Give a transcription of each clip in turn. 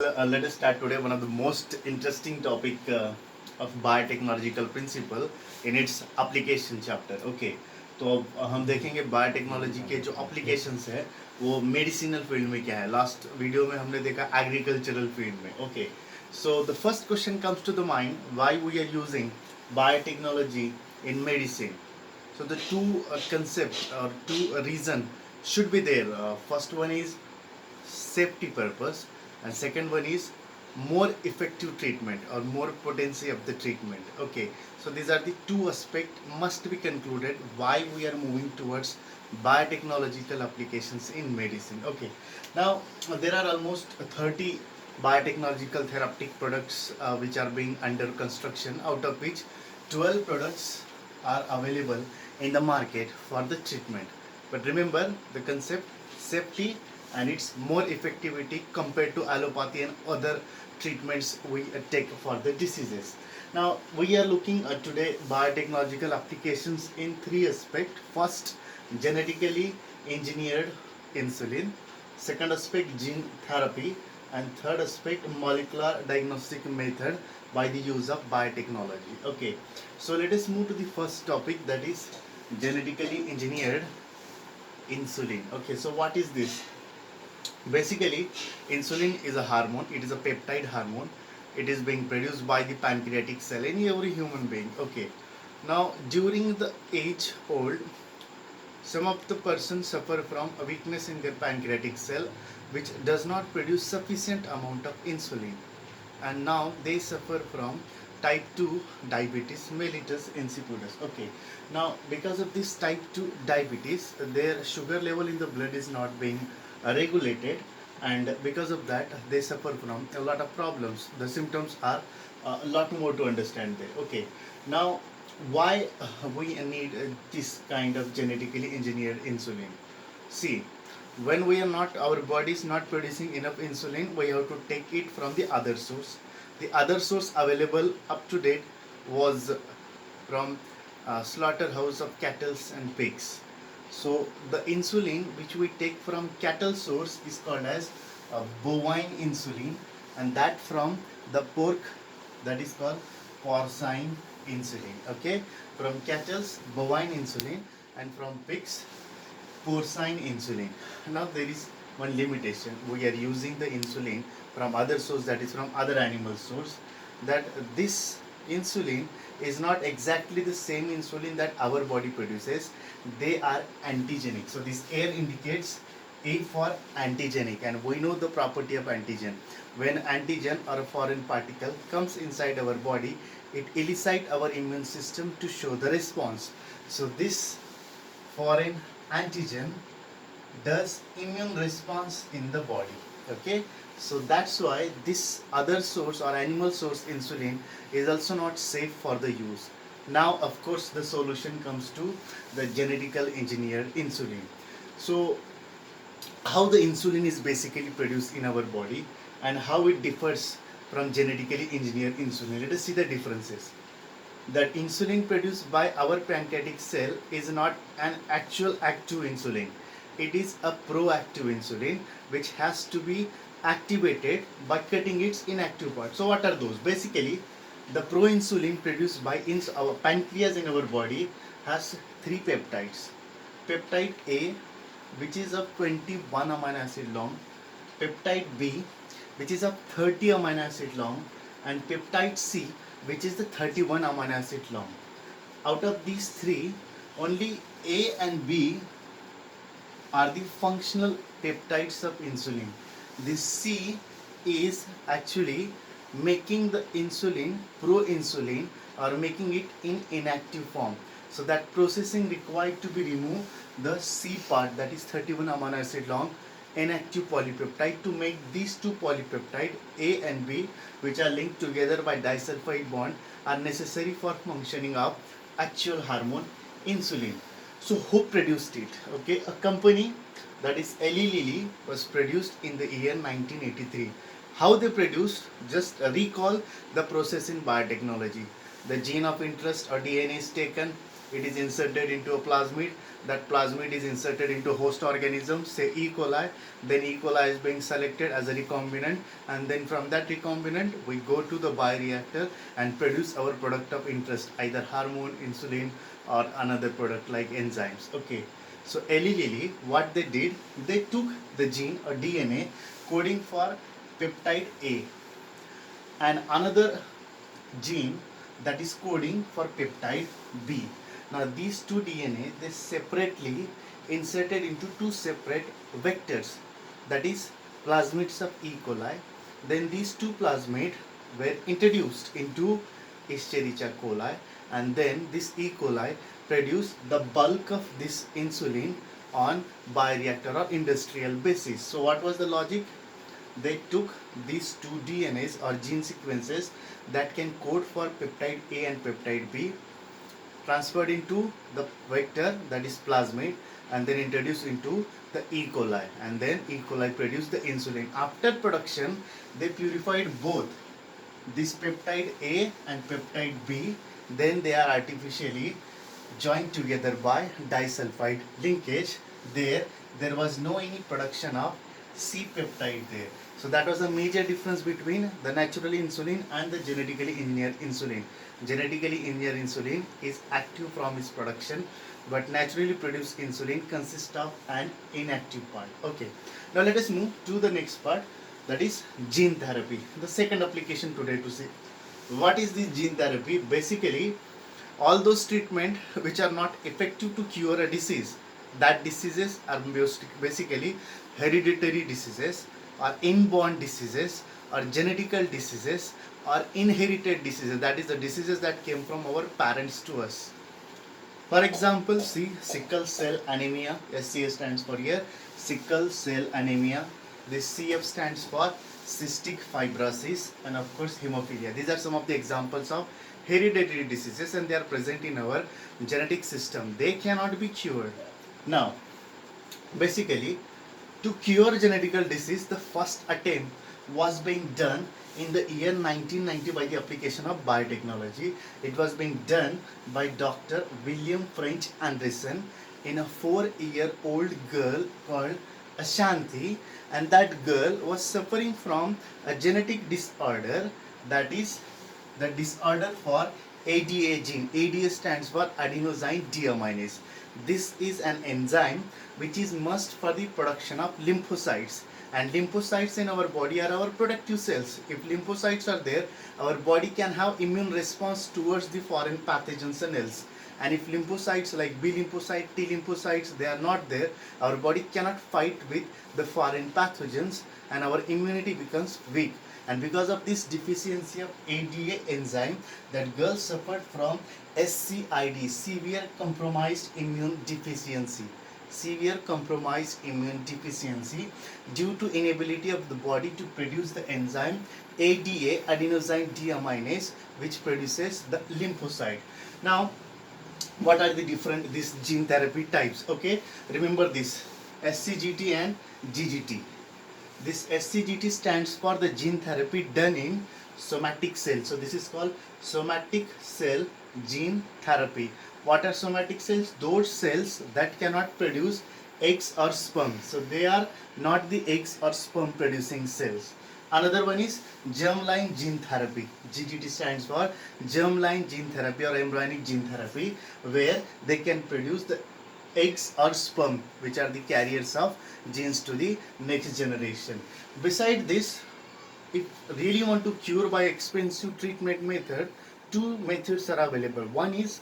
Let us start today one of the most interesting topic of biotechnological principle in its application chapter. Okay, तो अब हम देखेंगे biotechnology के जो applications है वो मेडिसिनल फील्ड में क्या है. लास्ट वीडियो में हमने देखा एग्रीकल्चरल फील्ड में. Okay, so the first question comes to the mind, why we are using biotechnology in medicine. So the two concepts or two reason should be there. First one is safety purpose, and second one is more effective treatment or more potency of the treatment. Okay, so these are the two aspects must be concluded why we are moving towards biotechnological applications in medicine. Okay, now there are almost 30 biotechnological therapeutic products which are being under construction, out of which 12 products are available in the market for the treatment. But remember the concept, safety and its more effectivity compared to allopathy and other treatments we take for the diseases. Now we are looking at today biotechnological applications in three aspects. First, genetically engineered insulin. Second aspect, gene therapy. And third aspect, molecular diagnostic method by the use of biotechnology. Okay, so let us move to the first topic, that is genetically engineered insulin. Okay, so what is this? Basically, insulin is a hormone. It is a peptide hormone. It is being produced by the pancreatic cell in every human being. Okay. Now, during the age old, some of the persons suffer from a weakness in their pancreatic cell, which does not produce sufficient amount of insulin, and now they suffer from type 2 diabetes mellitus insipidus. Okay, now because of this type 2 diabetes, their sugar level in the blood is not being regulated, and because of that they suffer from a lot of problems. The symptoms are a lot more to understand there. Okay, now why we need this kind of genetically engineered insulin? See, when we are not, our body is not producing enough insulin, we have to take it from the other source. The other source available up to date was from slaughterhouse of cattle and pigs. So the insulin which we take from cattle source is called as bovine insulin, and that from the pork, that is called porcine insulin. Okay, from cattle's bovine insulin, and from pigs porcine insulin. Now there is one limitation. We are using the insulin from other source, that is from other animal source. That this insulin is not exactly the same insulin that our body produces. They are antigenic. So this air indicates A for antigenic, and we know the property of antigen. When antigen or a foreign particle comes inside our body, it elicits our immune system to show the response. So this foreign antigen does immune response in the body. Okay, so that's why this other source or animal source insulin is also not safe for the use. Now of course the solution comes to the genetically engineered insulin. So how the insulin is basically produced in our body and how it differs from genetically engineered insulin. Let us see the differences. That insulin produced by our pancreatic cell is not an actual active insulin. It is a proactive insulin which has to be activated by cutting its inactive part. So what are those? Basically, the proinsulin produced by our pancreas in our body has three peptides. Peptide A, which is of 21 amino acid long, peptide B, which is of 30 amino acid long, and peptide C, which is the 31 amino acid long. Out of these three, only A and B are the functional peptides of insulin. This C is actually making the insulin proinsulin, or making it in inactive form. So that processing required to be remove the C part, that is 31 amino acid long inactive polypeptide, to make these two polypeptide A and B, which are linked together by disulfide bond, are necessary for functioning of actual hormone insulin. So who produced it? Okay, a company, that is Eli Lilly, was produced in the year 1983. How they produced? Just recall the process in biotechnology. The gene of interest or DNA is taken, it is inserted into a plasmid. That plasmid is inserted into host organism, say E. coli. Then E. coli is being selected as a recombinant, and then from that recombinant we go to the bioreactor and produce our product of interest, either hormone, insulin, or another product like enzymes. Okay. So Eli Lilly, what they did, they took the gene or DNA coding for peptide A and another gene that is coding for peptide B. Now these two DNA, they separately inserted into two separate vectors, that is plasmids of E. coli. Then these two plasmids were introduced into Escherichia coli, and then this E. coli produced the bulk of this insulin on bioreactor or industrial basis. So what was the logic? They took these two DNAs or gene sequences that can code for peptide A and peptide B, transferred into the vector, that is plasmid, and then introduced into the E. coli, and then E. coli produced the insulin. After production, they purified both this peptide A and peptide B, then they are artificially joined together by disulfide linkage. There was no any production of C peptide there. So that was a major difference between the naturally insulin and the genetically engineered insulin. Genetically engineered insulin is active from its production, but naturally produced insulin consists of an inactive part. Okay. Now let us move to the next part, that is gene therapy. The second application today to see what is this gene therapy. Basically, all those treatment which are not effective to cure a disease, that diseases are basically hereditary diseases or inborn diseases or genetical diseases or inherited diseases, that is the diseases that came from our parents to us. For example, see sickle cell anemia, SCA stands for here, sickle cell anemia. This CF stands for cystic fibrosis, and of course hemophilia. These are some of the examples of hereditary diseases, and they are present in our genetic system. They cannot be cured. Now, basically, to cure genetical disease, the first attempt was being done in the year 1990 by the application of biotechnology. It was being done by Dr. William French Anderson in a 4-year-old girl called Ashanti, and that girl was suffering from a genetic disorder, that is the disorder for ADA gene. ADA stands for adenosine deaminase. This is an enzyme which is must for the production of lymphocytes, and lymphocytes in our body are our productive cells. If lymphocytes are there, our body can have immune response towards the foreign pathogens and else. And if lymphocytes like B lymphocyte, T lymphocytes, they are not there, our body cannot fight with the foreign pathogens and our immunity becomes weak. And because of this deficiency of ADA enzyme, that girl suffered from SCID, severe compromised immune deficiency. Severe compromised immune deficiency due to inability of the body to produce the enzyme ADA, adenosine deaminase, which produces the lymphocyte. Now, what are the different these gene therapy types? Okay, remember this SCGT and GGT. This SCGT stands for the gene therapy done in somatic cell. So this is called somatic cell gene therapy. What are somatic cells? Those cells that cannot produce eggs or sperm. So they are not the eggs or sperm producing cells. Another one is germline gene therapy. GGT stands for germline gene therapy or embryonic gene therapy, where they can produce the eggs or sperm, which are the carriers of genes to the next generation. Beside this, if really want to cure by expensive treatment method, two methods are available. One is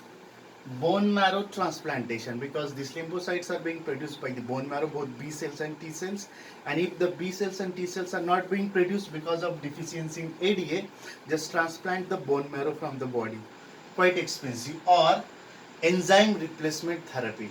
bone marrow transplantation, because these lymphocytes are being produced by the bone marrow, both B cells and T cells, and if the B cells and T cells are not being produced because of deficiency in ADA, just transplant the bone marrow from the body. Quite expensive. Or enzyme replacement therapy.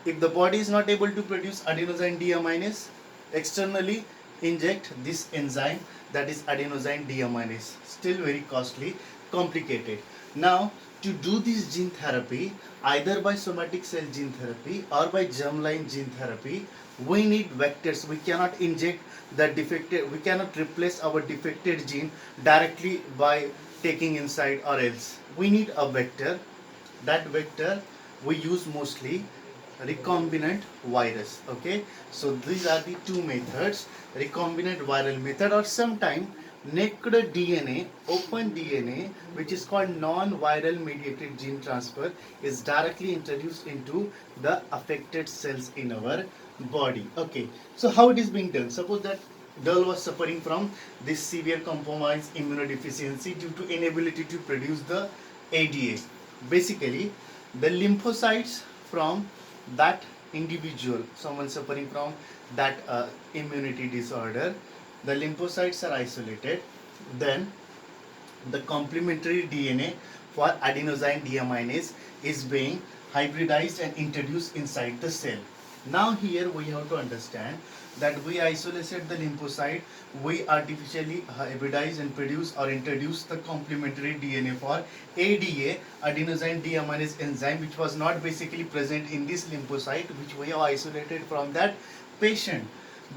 If the body is not able to produce adenosine deaminase, externally inject this enzyme, that is adenosine deaminase. Still very costly, complicated. Now, to do this gene therapy, either by somatic cell gene therapy or by germline gene therapy, we need vectors. We cannot inject the defected, we cannot replace our defected gene directly by taking inside or else. We need a vector. That vector we use mostly recombinant virus. Okay, so these are the two methods, recombinant viral method, or sometime naked DNA, open DNA, which is called non-viral mediated gene transfer, is directly introduced into the affected cells in our body. Okay, so how it is being done? Suppose that girl was suffering from this severe compromised immunodeficiency due to inability to produce the ADA. Basically, the lymphocytes from that individual, someone suffering from that immunity disorder, the lymphocytes are isolated. Then the complementary DNA for adenosine deaminase is being hybridized and introduced inside the cell. Now here we have to understand that we isolated the lymphocyte, we artificially hybridize and produce or introduce the complementary DNA for ADA, adenosine deaminase enzyme, which was not basically present in this lymphocyte, which we have isolated from that patient.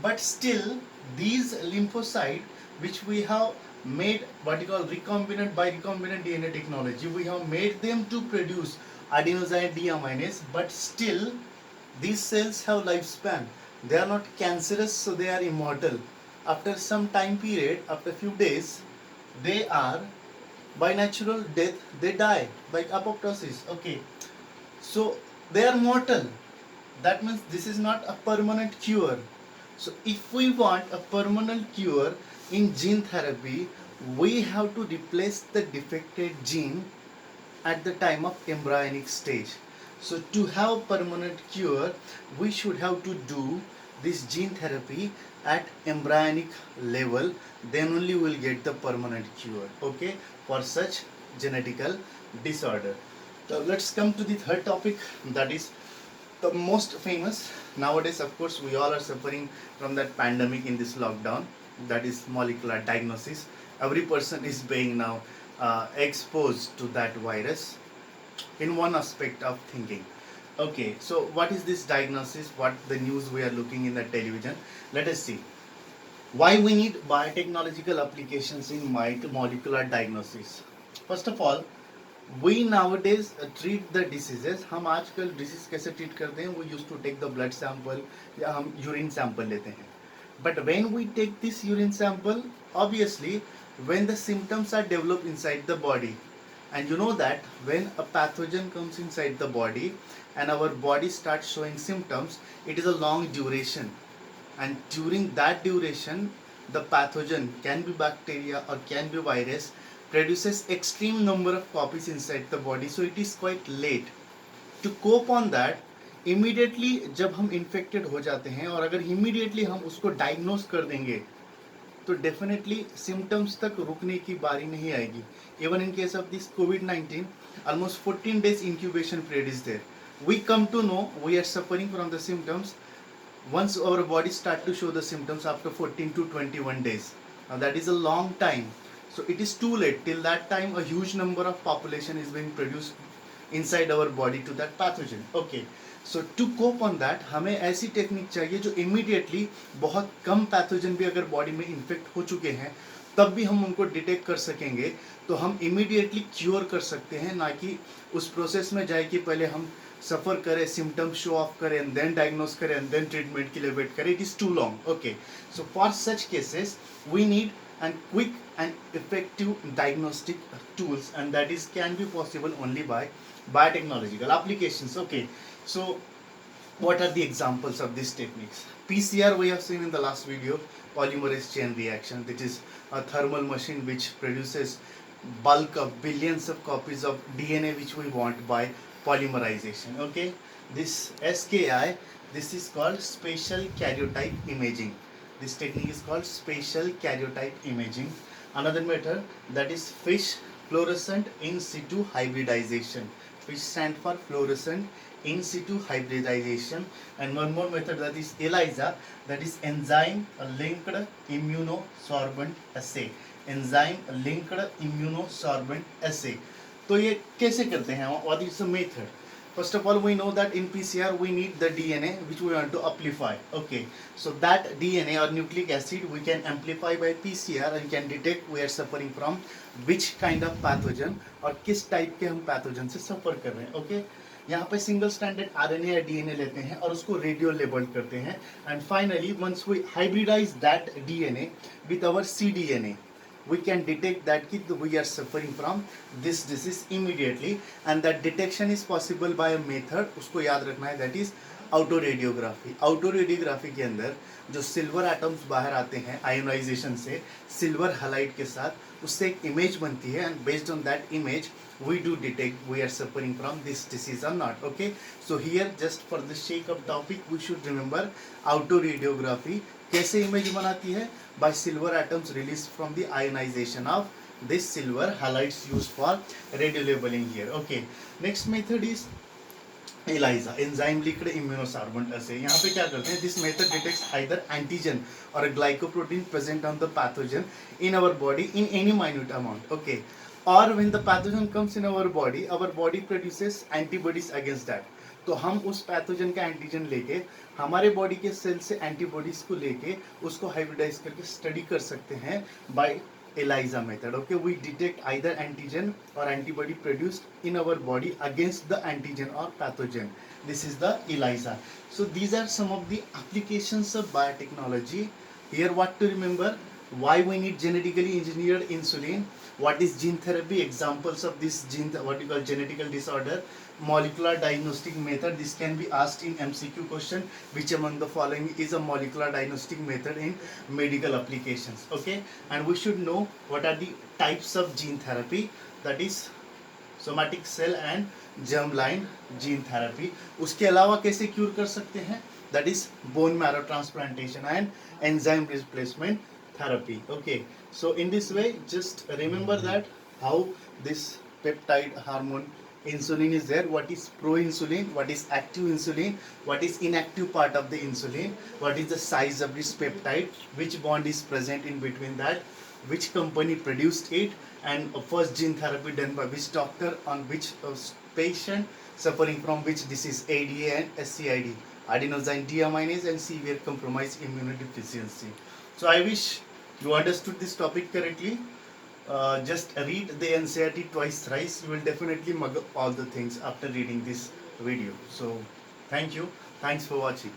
But still, these lymphocyte which we have made what you call recombinant by recombinant DNA technology, we have made them to produce adenosine deaminase, but still these cells have lifespan. They are not cancerous, so they are immortal. After some time period, after few days, they are by natural death, they die by apoptosis. Okay, so they are mortal. That means this is not a permanent cure. So if we want a permanent cure in gene therapy, we have to replace the defected gene at the time of embryonic stage. So to have permanent cure, we should have to do this gene therapy at embryonic level. Then only we will get the permanent cure. Okay, for such genetical disorder. So let's come to the third topic, that is the most famous nowadays. Of course, we all are suffering from that pandemic in this lockdown, that is molecular diagnosis. Every person is being now exposed to that virus in one aspect of thinking. Okay, so what is this diagnosis? What the news we are looking in the television? Let us see why we need biotechnological applications in molecular diagnosis. First of all, we nowadays treat the diseases. हम आजकल disease कैसे treat करते हैं? We used to take the blood sample या हम urine sample लेते हैं. But when we take this urine sample, obviously, when the symptoms are developed inside the body, and you know that when a pathogen comes inside the body and our body starts showing symptoms, it is a long duration. And during that duration, the pathogen, can be bacteria or can be virus, produces extreme number of copies inside the body, so it is quite late to cope on that. Immediately जब हम infected हो जाते हैं और अगर immediately हम उसको diagnose कर देंगे, तो definitely symptoms तक रुकने की बारी नहीं आएगी. Even in case of this COVID-19, almost 14 days incubation period is there. We come to know we are suffering from the symptoms once our body start to show the symptoms after 14 to 21 days. Now that is a long time. So it is too late. Till that time, a huge number of population is being produced inside our body to that pathogen. Okay. So to cope on that, हमें ऐसी technique चाहिए जो immediately बहुत कम pathogen भी अगर body में infect हो चुके हैं तब भी हम उनको डिटेक्ट कर सकेंगे, तो हम इमीडिएटली क्योर कर सकते हैं, ना कि उस प्रोसेस में जाए कि पहले हम सफ़र करें, सिम्टम्स शो ऑफ करें एंड देन डायग्नोस करें एंड देन ट्रीटमेंट के लिए वेट करें. It is too long. Okay, so for such cases we need and quick and effective diagnostic tools, and that is can be possible only by biotechnological applications. Okay, so what are the examples of these techniques? PCR we have seen in the last video, polymerase chain reaction. That is a thermal machine which produces bulk of billions of copies of DNA which we want by polymerization. Okay, this SKI, this is called spatial karyotype imaging. This technique is called spatial karyotype imaging. Another method, that is FISH, fluorescent in situ hybridization. FISH stand for fluorescent in situ hybridization. And one more method, that is ELISA, that is enzyme linked immunosorbent assay. Enzyme linked immunosorbent assay. तो ये कैसे करते हैं? What is the method? First of all, we know that in PCR we need the DNA which we want to amplify. Okay, so that DNA or nucleic acid we can amplify by PCR and can detect we are suffering from which kind of pathogen और किस type के हम pathogen से suffer कर रहे हैं. Okay, यहाँ पे सिंगल स्टैंडर्ड आरएनए या डीएनए लेते हैं और उसको रेडियो लेबल्ड करते हैं, and finally once we hybridise that DNA with our cDNA, we can detect that we are suffering from this disease immediately, and that detection is possible by a method, उसको याद रखना है, that is ऑटोरेडियोग्राफी। ऑटोरेडियोग्राफी के अंदर जो silver atoms बाहर आते हैं आयोनाइजेशन से सिल्वर हैलाइड के साथ, उससे एक इमेज बनती है, and based on that image we do detect we are suffering from this disease or not. Okay, so here just for the sake of topic we should remember autoradiography कैसे image बनाती है, by silver atoms released from the ionization of this silver halides used for radio labeling here. Okay, next method is ELISA, enzyme linked immunosorbent assay. यहाँ पे क्या करते हैं, this method detects either antigen or a glycoprotein present on the pathogen in our body in any minute amount. Okay, or when the pathogen comes in our body produces antibodies against that. तो हम उस pathogen का antigen लेके हमारे body के cell से antibodies को लेके उसको हाइब्रिडाइज करके स्टडी कर सकते हैं bye ELISA method. Okay, we detect either antigen or antibody produced in our body against the antigen or pathogen. This is the ELISA. So these are some of the applications of biotechnology. Here what to remember, why we need genetically engineered insulin, what is gene therapy, examples of this gene, what you call genetical disorder, molecular diagnostic method. This can be asked in MCQ question, which among the following is a molecular diagnostic method in medical applications. Okay, and we should know what are the types of gene therapy, that is somatic cell and germ line gene therapy. उसके अलावा कैसे cure कर सकते हैं, that is bone marrow transplantation and enzyme replacement therapy. Okay, so in this way just remember that how this peptide hormone insulin is there, what is pro-insulin, what is active insulin, what is inactive part of the insulin, what is the size of this peptide, which bond is present in between that, which company produced it, and first gene therapy done by which doctor on which patient suffering from which disease, ADA and SCID, adenosine deaminase and severe compromised immunodeficiency. So I wish you understood this topic correctly. Just read the NCERT twice thrice, you will definitely mug up all the things after reading this video. So thank you, thanks for watching.